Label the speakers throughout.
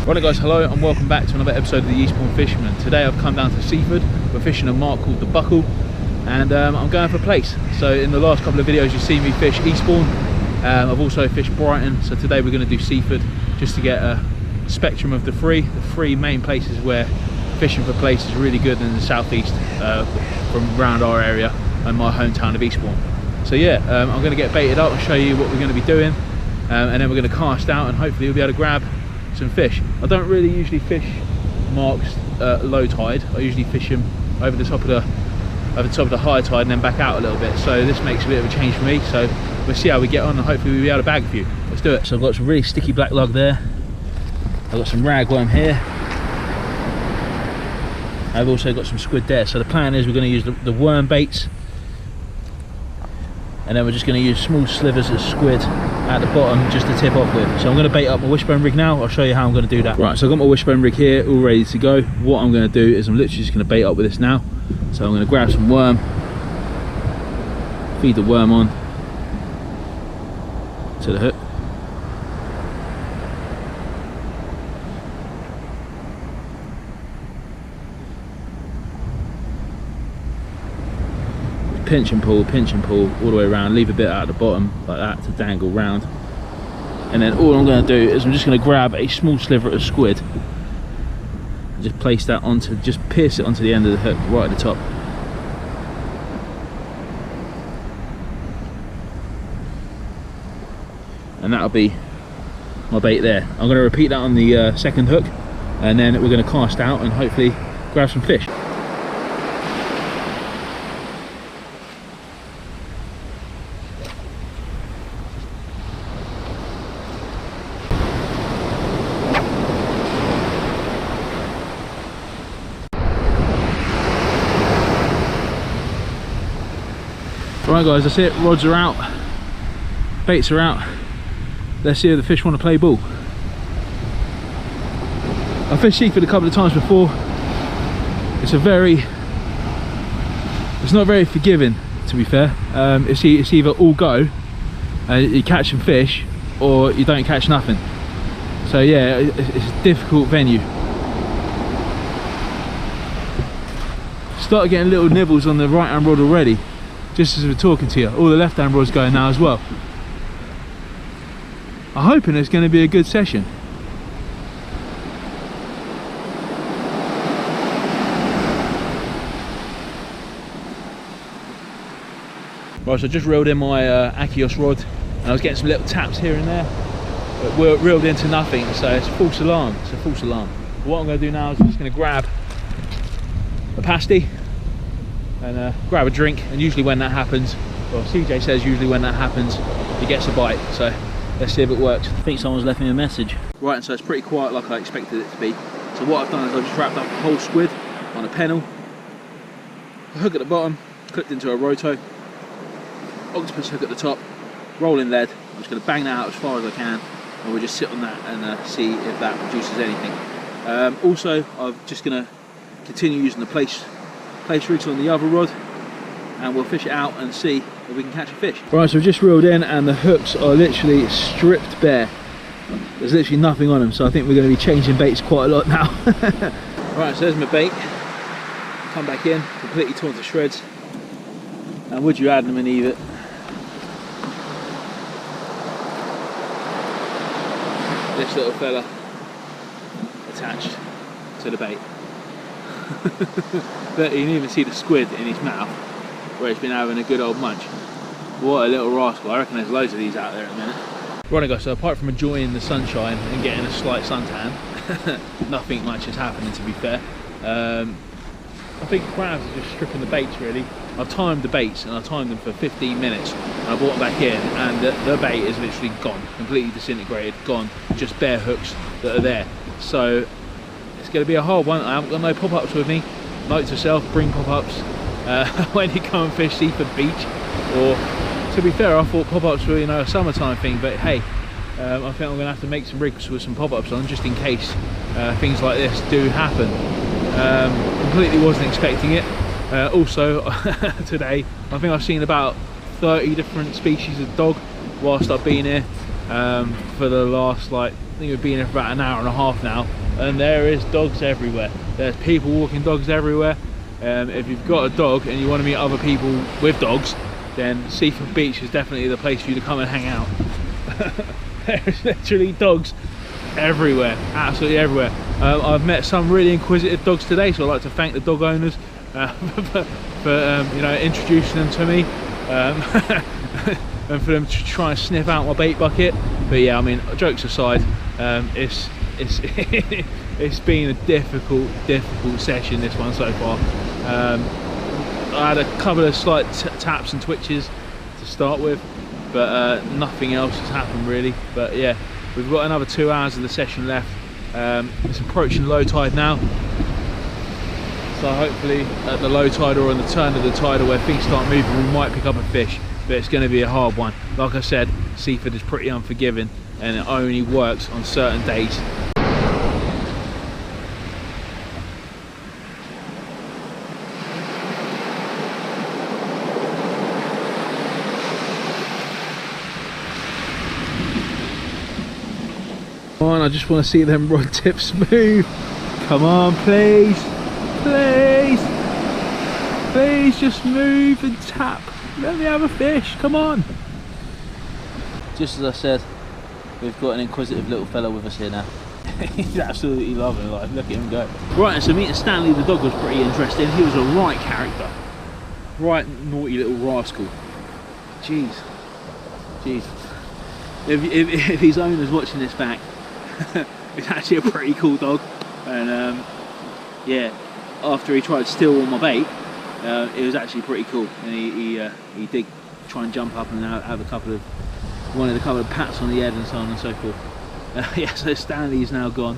Speaker 1: Right guys, hello and welcome back to another episode of the EASTBOURNE Fisherman. Today I've come down to Seaford. We're fishing a mark called the Buckle, and I'm going for Plaice. So in the last couple of videos you've seen me fish Eastbourne. I've also fished Brighton, so today we're going to do Seaford just to get a spectrum of the three main places where fishing for Plaice is really good in the southeast from around our area and my hometown of Eastbourne. So yeah, I'm going to get baited up and show you what we're going to be doing, and then we're going to cast out and hopefully we'll be able to grab some fish. I don't really usually fish marks low tide. I usually fish them over the top of the high tide and then back out a little bit. So this makes a bit of a change for me. So we'll see how we get on and hopefully we'll be able to bag a few. Let's do it. So I've got some really sticky black lug there. I've got some ragworm here. I've also got some squid there. So the plan is we're going to use the worm baits, and then we're just going to use small slivers of squid at the bottom just to tip off with. So I'm going to bait up my wishbone rig now. I'll show you how I'm going to do that. Right, so I've got my wishbone rig here all ready to go. What I'm going to do is I'm literally just going to bait up with this now. So I'm going to grab some worm, feed the worm on to the hook, pinch and pull all the way around, leave a bit out at the bottom like that to dangle round, and then all I'm going to do is I'm just going to grab a small sliver of squid and just place that onto, just pierce it onto the end of the hook right at the top. And that'll be my bait there. I'm going to repeat that on the second hook, and then we're going to cast out and hopefully grab some fish. Right guys, that's it. Rods are out, baits are out. Let's see if the fish want to play ball. I've fished Seaford a couple of times before. It's not very forgiving, to be fair. It's either all go and you catch some fish, or you don't catch nothing. So yeah, it's a difficult venue. Started getting little nibbles on the right hand rod already, just as we're talking to you. All the left hand rod's going now as well. I'm hoping it's going to be a good session. Right, so I just reeled in my Akios rod, and I was getting some little taps here and there, but we're reeled into nothing, so it's a false alarm. It's a false alarm. What I'm going to do now is I'm just going to grab a pasty and grab a drink, and usually when that happens, well, CJ says usually when that happens he gets a bite, so let's see if it works. I think someone's left me a message. Right, and so it's pretty quiet like I expected it to be. So what I've done is I've just wrapped up the whole squid on a pennel, a hook at the bottom, clipped into a roto, octopus hook at the top, rolling lead. I'm just going to bang that out as far as I can, and we'll just sit on that and see if that produces anything. Also, I'm just going to continue using the Plaice rigs on the other rod, and we'll fish it out and see if we can catch a fish. Right, so we've just reeled in and the hooks are literally stripped bare. There's literally nothing on them, so I think we're going to be changing baits quite a lot now. Right, so there's my bait. Come back in, completely torn to shreds. And would you add them and eat it? This little fella attached to the bait. But you can even see the squid in his mouth where he's been having a good old munch. What a little rascal. I reckon there's loads of these out there at the minute. Right guys, so apart from enjoying the sunshine and getting a slight suntan, nothing much is happening, to be fair. I think crabs are just stripping the baits really. I've timed the baits and I timed them for 15 minutes and I brought them back in, and the bait is literally gone, completely disintegrated, gone, just bare hooks that are there. So it's going to be a hard one. I haven't got no pop-ups with me. Note to self, bring pop-ups when you come and fish Seaford Beach. Or, to be fair, I thought pop-ups were, you know, a summertime thing, but hey, I think I'm going to have to make some rigs with some pop-ups on just in case things like this do happen. Completely wasn't expecting it. Also, today, I think I've seen about 30 different species of dog whilst I've been here for the last, like, think we've been here for about an hour and a half now, and there is dogs everywhere. There's people walking dogs everywhere. If you've got a dog and you want to meet other people with dogs, then Seaford Beach is definitely the place for you to come and hang out. There's literally dogs everywhere, absolutely everywhere. I've met some really inquisitive dogs today, so I'd like to thank the dog owners for you know, introducing them to me, and for them to try and sniff out my bait bucket. But yeah, I mean, jokes aside, it's it's been a difficult session, this one so far. I had a couple of slight taps and twitches to start with, but nothing else has happened really. But yeah, we've got another 2 hours of the session left. It's approaching low tide now, so hopefully at the low tide or on the turn of the tide, or where things start moving, we might pick up a fish. But it's going to be a hard one. Like I said, Seaford is pretty unforgiving, and it only works on certain days. Come on, I just want to see them rod tips move. Come on, please, please, please, just move and tap. Let me have a fish, come on. Just as I said, we've got an inquisitive little fella with us here now. He's absolutely loving life, look at him go. Right, so meeting Stanley the dog was pretty interesting. He was a right character. Right naughty little rascal. Jeez. Jeez. If his owner's watching this back, it's actually a pretty cool dog. And yeah, after he tried to steal all my bait, it was actually pretty cool, and he did try and jump up and have a couple of pats on the head and so on and so forth. Yeah, so Stanley's now gone.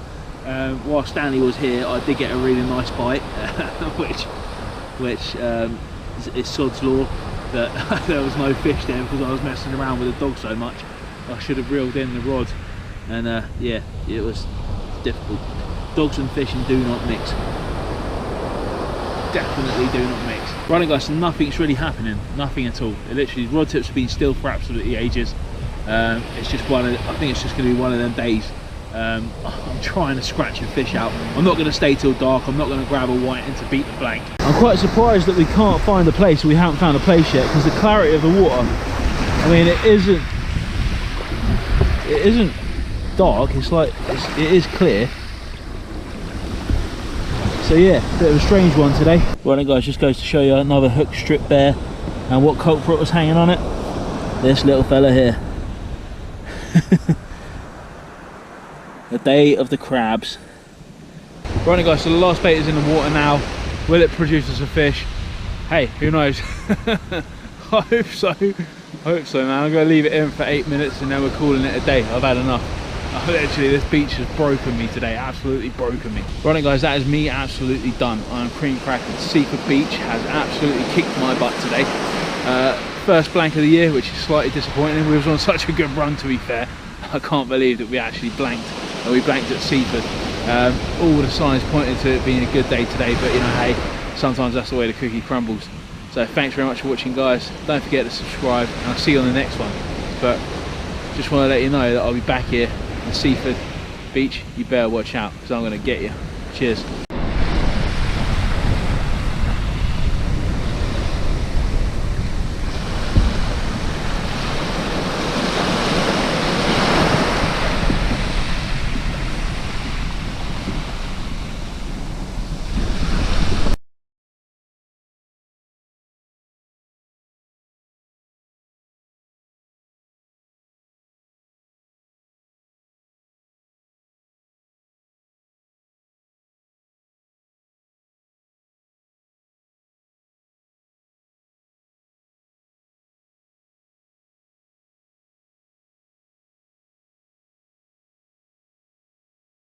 Speaker 1: While Stanley was here, I did get a really nice bite, which is sod's law that there was no fish there because I was messing around with the dog so much. I should have reeled in the rod, and yeah, it was difficult. Dogs and fishing do not mix. Definitely do not mix. Right guys, so nothing's really happening, nothing at all. It literally, rod tips have been still for absolutely ages. It's just I think it's just going to be one of them days. I'm trying to scratch and fish out. I'm not going to stay till dark. I'm not going to grab a white and to beat the blank. I'm quite surprised that we can't find a place. We haven't found a place yet, because the clarity of the water, I mean, it isn't dark. It's like it is clear. So yeah, bit of a strange one today. Right then guys, just goes to show you another hook strip there, and what culprit was hanging on it. This little fella here. The day of the crabs. Right then guys, so the last bait is in the water now. Will it produce us a fish? Hey, who knows? I hope so. I hope so, man. I'm going to leave it in for 8 minutes and then we're calling it a day. I've had enough. Literally, this beach has broken me today, absolutely broken me. Right then guys, that is me absolutely done. I'm cream cracking. Seaford Beach has absolutely kicked my butt today. First blank of the year, which is slightly disappointing. We was on such a good run, to be fair. I can't believe that we actually blanked. We blanked at Seaford. All the signs pointed to it being a good day today, but you know, hey, sometimes that's the way the cookie crumbles. So thanks very much for watching guys. Don't forget to subscribe, and I'll see you on the next one. But just want to let you know that I'll be back here in Seaford Beach. You better watch out, because I'm going to get you. Cheers.